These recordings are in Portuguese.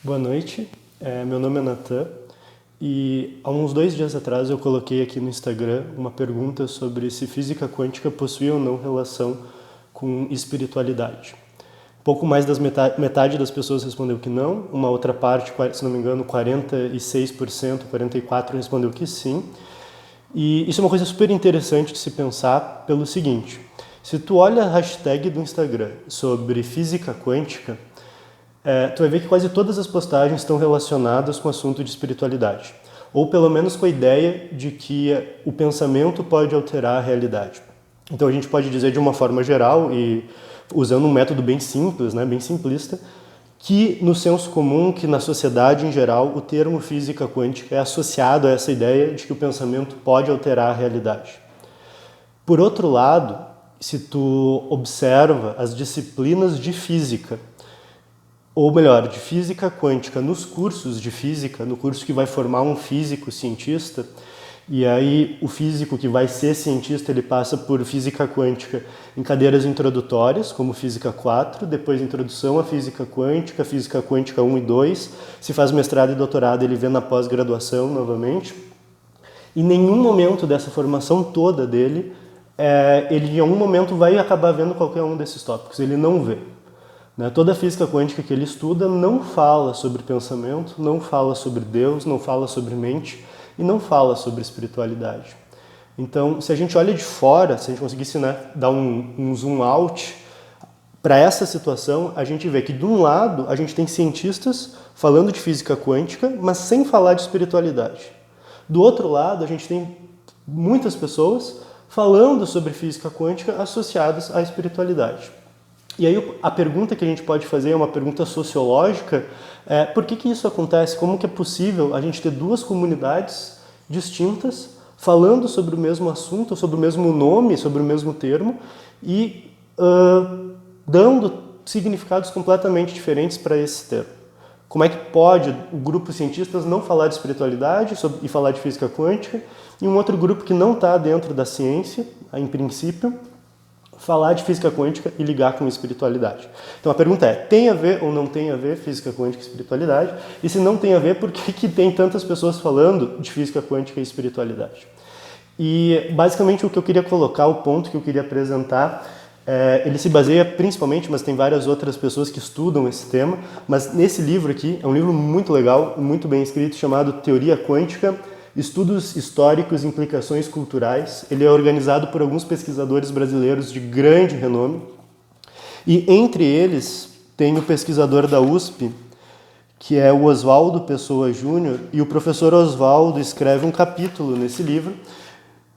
Boa noite, meu nome é Natan e há uns 2 dias atrás eu coloquei aqui no Instagram uma pergunta sobre se física quântica possui ou não relação com espiritualidade. Pouco mais das metade das pessoas respondeu que não, uma outra parte, se não me engano, 46%, 44% respondeu que sim. E isso é uma coisa super interessante de se pensar pelo seguinte: se tu olha a hashtag do Instagram sobre física quântica, tu vai ver que quase todas as postagens estão relacionadas com o assunto de espiritualidade, ou pelo menos com a ideia de que o pensamento pode alterar a realidade. Então a gente pode dizer de uma forma geral e usando um método bem simples, bem simplista, que no senso comum, que na sociedade em geral, o termo física quântica é associado a essa ideia de que o pensamento pode alterar a realidade. Por outro lado, se tu observa as disciplinas de física, ou melhor, de física quântica nos cursos de física, no curso que vai formar um físico cientista, e aí o físico que vai ser cientista, ele passa por física quântica em cadeiras introdutórias, como física 4, depois introdução à física quântica 1 e 2, se faz mestrado e doutorado, ele vê na pós-graduação novamente. Em nenhum momento dessa formação toda dele, ele em algum momento vai acabar vendo qualquer um desses tópicos, ele não vê. Toda a física quântica que ele estuda não fala sobre pensamento, não fala sobre Deus, não fala sobre mente e não fala sobre espiritualidade. Então, se a gente olha de fora, se a gente conseguisse dar um zoom out para essa situação, a gente vê que de um lado a gente tem cientistas falando de física quântica, mas sem falar de espiritualidade. Do outro lado, a gente tem muitas pessoas falando sobre física quântica associadas à espiritualidade. E aí a pergunta que a gente pode fazer é uma pergunta sociológica, por que isso acontece? Como que é possível a gente ter duas comunidades distintas falando sobre o mesmo assunto, sobre o mesmo nome, sobre o mesmo termo e dando significados completamente diferentes para esse termo? Como é que pode o grupo de cientistas não falar de espiritualidade e falar de física quântica e um outro grupo que não está dentro da ciência, em princípio, falar de física quântica e ligar com espiritualidade? Então a pergunta é, tem a ver ou não tem a ver física quântica e espiritualidade? E se não tem a ver, por que tem tantas pessoas falando de física quântica e espiritualidade? E basicamente o que eu queria colocar, o ponto que eu queria apresentar, ele se baseia principalmente, mas tem várias outras pessoas que estudam esse tema, mas nesse livro aqui, é um livro muito legal, muito bem escrito, chamado Teoria Quântica, Estudos Históricos e Implicações Culturais. Ele é organizado por alguns pesquisadores brasileiros de grande renome. E entre eles tem o pesquisador da USP, que é o Oswaldo Pessoa Júnior, e o professor Oswaldo escreve um capítulo nesse livro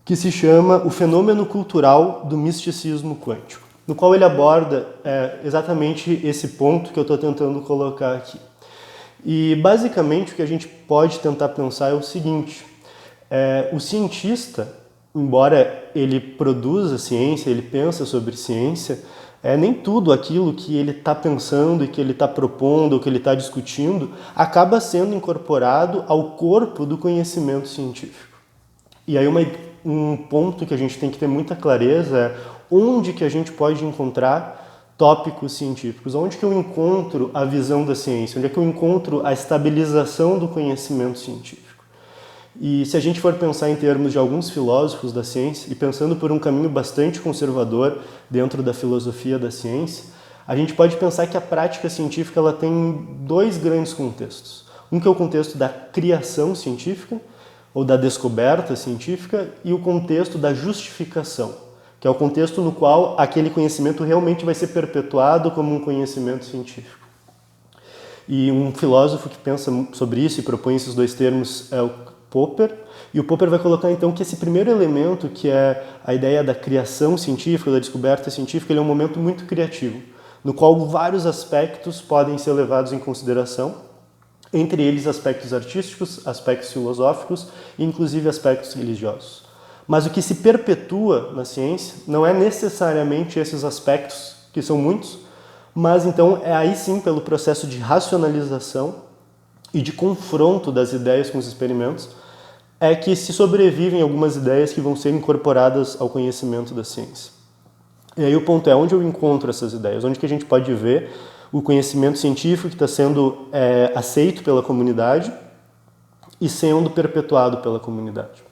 que se chama O Fenômeno Cultural do Misticismo Quântico, no qual ele aborda exatamente esse ponto que eu estou tentando colocar aqui. E basicamente o que a gente pode tentar pensar é o seguinte: o cientista, embora ele produza ciência, ele pensa sobre ciência, nem tudo aquilo que ele está pensando e que ele está propondo ou que ele está discutindo acaba sendo incorporado ao corpo do conhecimento científico. E aí um ponto que a gente tem que ter muita clareza é onde que a gente pode encontrar tópicos científicos, onde que eu encontro a visão da ciência, onde é que eu encontro a estabilização do conhecimento científico. E se a gente for pensar em termos de alguns filósofos da ciência, e pensando por um caminho bastante conservador dentro da filosofia da ciência, a gente pode pensar que a prática científica ela tem dois grandes contextos. Um que é o contexto da criação científica, ou da descoberta científica, e o contexto da justificação, que é o contexto no qual aquele conhecimento realmente vai ser perpetuado como um conhecimento científico. E um filósofo que pensa sobre isso e propõe esses dois termos é o Popper, e o Popper vai colocar então que esse primeiro elemento, que é a ideia da criação científica, da descoberta científica, ele é um momento muito criativo, no qual vários aspectos podem ser levados em consideração, entre eles aspectos artísticos, aspectos filosóficos e inclusive aspectos religiosos. Mas o que se perpetua na ciência não é necessariamente esses aspectos, que são muitos, mas então é aí sim pelo processo de racionalização e de confronto das ideias com os experimentos, é que se sobrevivem algumas ideias que vão ser incorporadas ao conhecimento da ciência. E aí o ponto é onde eu encontro essas ideias, onde que a gente pode ver o conhecimento científico que está sendo aceito pela comunidade e sendo perpetuado pela comunidade.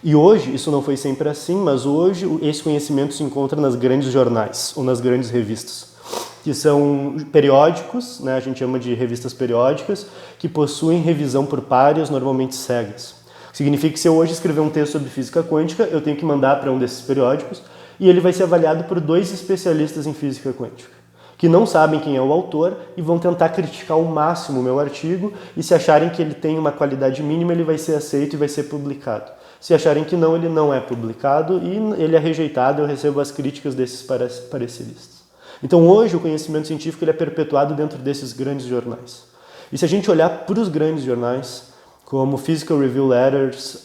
E hoje, isso não foi sempre assim, mas hoje esse conhecimento se encontra nas grandes jornais ou nas grandes revistas, que são periódicos, né, a gente chama de revistas periódicas, que possuem revisão por pares, normalmente cegas. Significa que se eu hoje escrever um texto sobre física quântica, eu tenho que mandar para um desses periódicos e ele vai ser avaliado por 2 especialistas em física quântica, que não sabem quem é o autor e vão tentar criticar ao máximo o meu artigo, e se acharem que ele tem uma qualidade mínima, ele vai ser aceito e vai ser publicado. Se acharem que não, ele não é publicado e ele é rejeitado, eu recebo as críticas desses pareceristas. Então hoje o conhecimento científico ele é perpetuado dentro desses grandes jornais. E se a gente olhar para os grandes jornais, como Physical Review Letters,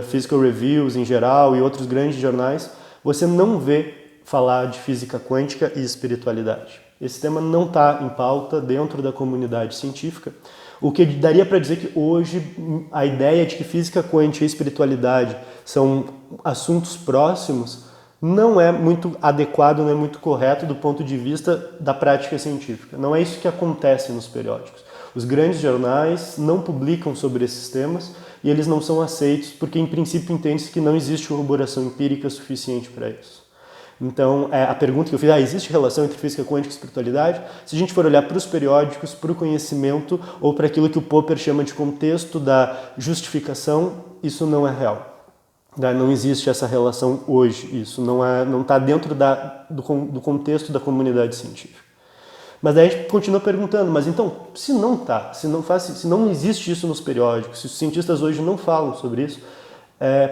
Physical Reviews em geral e outros grandes jornais, você não vê falar de física quântica e espiritualidade. Esse tema não está em pauta dentro da comunidade científica, o que daria para dizer que hoje a ideia de que física quântica e espiritualidade são assuntos próximos não é muito adequado, não é muito correto do ponto de vista da prática científica. Não é isso que acontece nos periódicos. Os grandes jornais não publicam sobre esses temas e eles não são aceitos porque, em princípio, entende-se que não existe corroboração empírica suficiente para isso. Então, a pergunta que eu fiz, existe relação entre física quântica e espiritualidade? Se a gente for olhar para os periódicos, para o conhecimento ou para aquilo que o Popper chama de contexto da justificação, isso não é real. Não existe essa relação hoje, isso não está dentro do contexto da comunidade científica. Mas daí a gente continua perguntando, mas então, se não está, se não existe isso nos periódicos, se os cientistas hoje não falam sobre isso,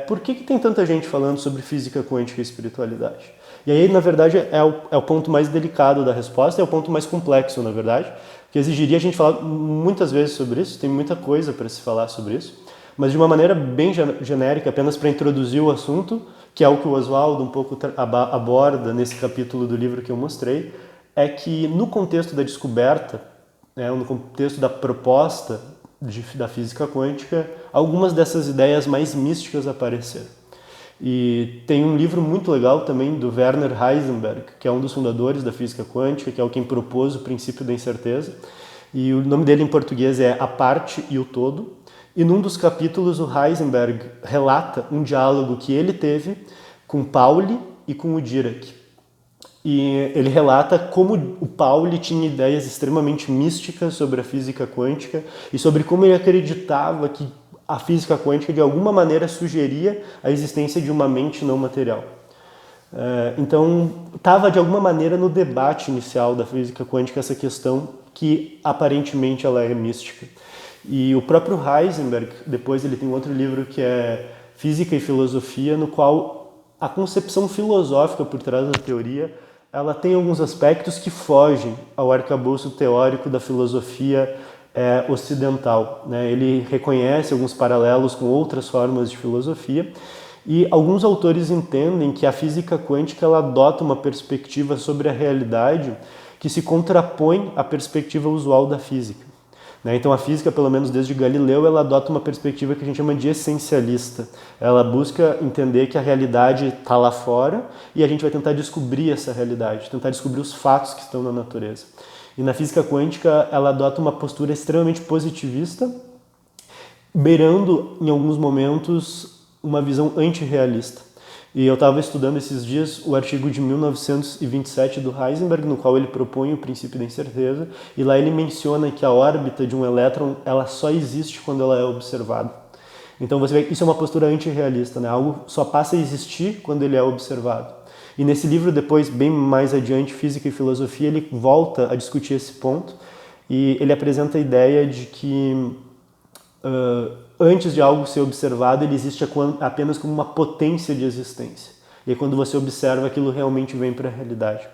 por que tem tanta gente falando sobre física quântica e espiritualidade? E aí, na verdade, é o ponto mais delicado da resposta, é o ponto mais complexo, na verdade, que exigiria a gente falar muitas vezes sobre isso, tem muita coisa para se falar sobre isso, mas de uma maneira bem genérica, apenas para introduzir o assunto, que é o que o Oswaldo um pouco aborda nesse capítulo do livro que eu mostrei, é que no contexto da descoberta, no contexto da proposta da física quântica, algumas dessas ideias mais místicas apareceram. E tem um livro muito legal também do Werner Heisenberg, que é um dos fundadores da física quântica, que é quem propôs o princípio da incerteza. E o nome dele em português é A Parte e o Todo. E num dos capítulos o Heisenberg relata um diálogo que ele teve com Pauli e com o Dirac. E ele relata como o Pauli tinha ideias extremamente místicas sobre a física quântica e sobre como ele acreditava que a física quântica de alguma maneira sugeria a existência de uma mente não material. Então, estava de alguma maneira no debate inicial da física quântica essa questão que aparentemente ela é mística. E o próprio Heisenberg, depois ele tem um outro livro que é Física e Filosofia, no qual a concepção filosófica por trás da teoria ela tem alguns aspectos que fogem ao arcabouço teórico da filosofia ocidental. Né? Ele reconhece alguns paralelos com outras formas de filosofia e alguns autores entendem que a física quântica ela adota uma perspectiva sobre a realidade que se contrapõe à perspectiva usual da física. Então a física, pelo menos desde Galileu, ela adota uma perspectiva que a gente chama de essencialista. Ela busca entender que a realidade está lá fora e a gente vai tentar descobrir essa realidade, tentar descobrir os fatos que estão na natureza. E na física quântica ela adota uma postura extremamente positivista, beirando em alguns momentos uma visão antirrealista. E eu estava estudando esses dias o artigo de 1927 do Heisenberg, no qual ele propõe o princípio da incerteza, e lá ele menciona que a órbita de um elétron ela só existe quando ela é observada. Então você vê que isso é uma postura antirrealista, né? Algo só passa a existir quando ele é observado. E nesse livro, depois, bem mais adiante, Física e Filosofia, ele volta a discutir esse ponto e ele apresenta a ideia de que antes de algo ser observado, ele existe apenas como uma potência de existência. E aí, quando você observa, aquilo realmente vem para a realidade.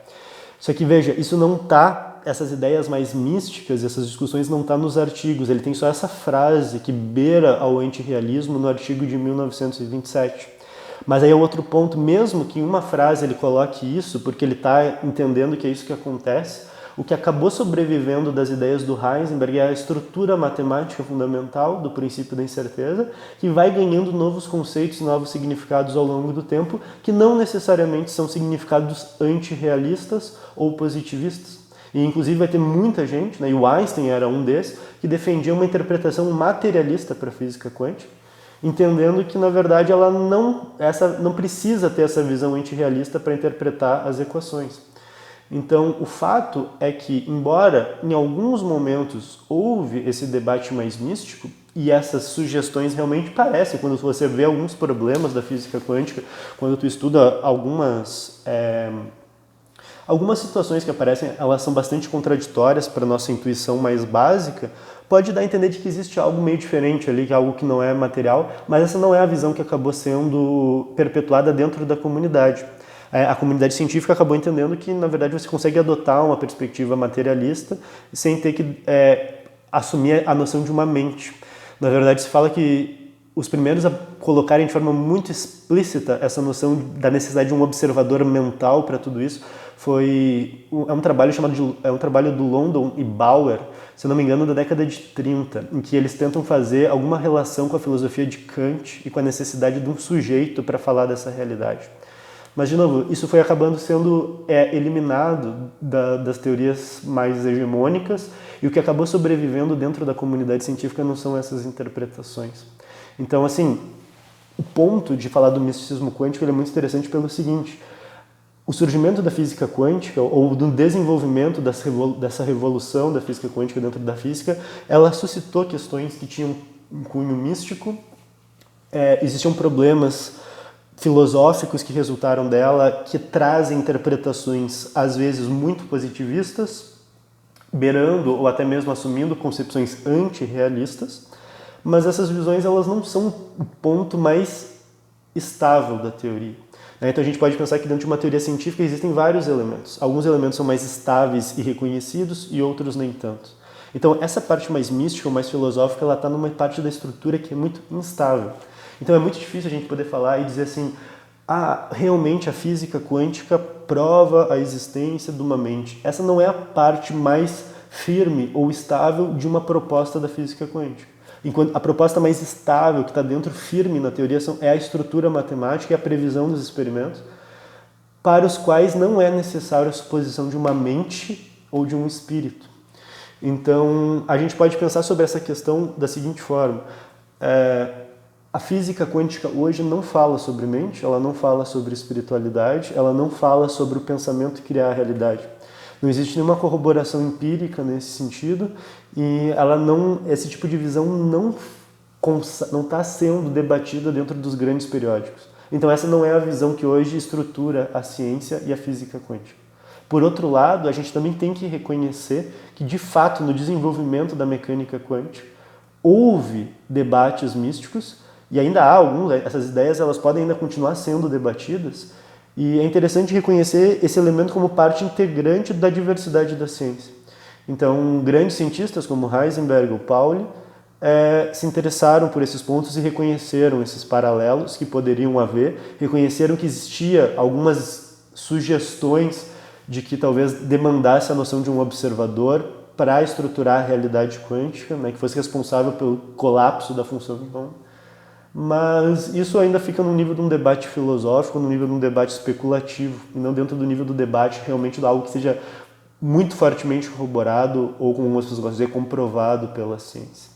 Só que, veja, isso não está, essas ideias mais místicas, essas discussões não estão nos artigos. Ele tem só essa frase que beira ao antirrealismo no artigo de 1927. Mas aí é outro ponto, mesmo que em uma frase ele coloque isso, porque ele está entendendo que é isso que acontece, o que acabou sobrevivendo das ideias do Heisenberg é a estrutura matemática fundamental do princípio da incerteza, que vai ganhando novos conceitos e novos significados ao longo do tempo, que não necessariamente são significados antirrealistas ou positivistas. E inclusive vai ter muita gente, né, e o Einstein era um desses, que defendia uma interpretação materialista para a física quântica, entendendo que na verdade ela não precisa ter essa visão antirrealista para interpretar as equações. Então, o fato é que, embora em alguns momentos houve esse debate mais místico, e essas sugestões realmente parecem, quando você vê alguns problemas da física quântica, quando tu estuda algumas situações que aparecem, elas são bastante contraditórias para a nossa intuição mais básica, pode dar a entender de que existe algo meio diferente ali, que é algo que não é material, mas essa não é a visão que acabou sendo perpetuada dentro da comunidade. A comunidade científica acabou entendendo que, na verdade, você consegue adotar uma perspectiva materialista sem ter que assumir a noção de uma mente. Na verdade, se fala que os primeiros a colocarem de forma muito explícita essa noção da necessidade de um observador mental para tudo isso é um trabalho do London e Bauer, se não me engano, da década de 30, em que eles tentam fazer alguma relação com a filosofia de Kant e com a necessidade de um sujeito para falar dessa realidade. Mas, de novo, isso foi acabando sendo eliminado das teorias mais hegemônicas, e o que acabou sobrevivendo dentro da comunidade científica não são essas interpretações. Então, assim, o ponto de falar do misticismo quântico é muito interessante pelo seguinte: o surgimento da física quântica, ou do desenvolvimento dessa revolução da física quântica dentro da física, ela suscitou questões que tinham um cunho místico, existiam problemas filosóficos que resultaram dela, que trazem interpretações às vezes muito positivistas, beirando ou até mesmo assumindo concepções antirrealistas, mas essas visões elas não são o ponto mais estável da teoria. Então a gente pode pensar que dentro de uma teoria científica existem vários elementos. Alguns elementos são mais estáveis e reconhecidos e outros nem tanto. Então essa parte mais mística ou mais filosófica, ela está numa parte da estrutura que é muito instável. Então é muito difícil a gente poder falar e dizer assim: realmente a física quântica prova a existência de uma mente. Essa não é a parte mais firme ou estável de uma proposta da física quântica. Enquanto a proposta mais estável, que está dentro, firme na teoria, é a estrutura matemática e a previsão dos experimentos, para os quais não é necessário a suposição de uma mente ou de um espírito. Então, a gente pode pensar sobre essa questão da seguinte forma: a física quântica hoje não fala sobre mente, ela não fala sobre espiritualidade, ela não fala sobre o pensamento criar a realidade. Não existe nenhuma corroboração empírica nesse sentido, e esse tipo de visão não está sendo debatida dentro dos grandes periódicos. Então essa não é a visão que hoje estrutura a ciência e a física quântica. Por outro lado, a gente também tem que reconhecer que, de fato, no desenvolvimento da mecânica quântica, houve debates místicos, e ainda há alguns, essas ideias elas podem ainda continuar sendo debatidas, e é interessante reconhecer esse elemento como parte integrante da diversidade da ciência. Então, grandes cientistas como Heisenberg ou Pauli se interessaram por esses pontos e reconheceram esses paralelos que poderiam haver, reconheceram que existia algumas sugestões de que talvez demandasse a noção de um observador para estruturar a realidade quântica, que fosse responsável pelo colapso da função quântica. Mas isso ainda fica no nível de um debate filosófico, no nível de um debate especulativo, e não dentro do nível do debate realmente de algo que seja muito fortemente corroborado ou, como as pessoas gostam de dizer, comprovado pela ciência.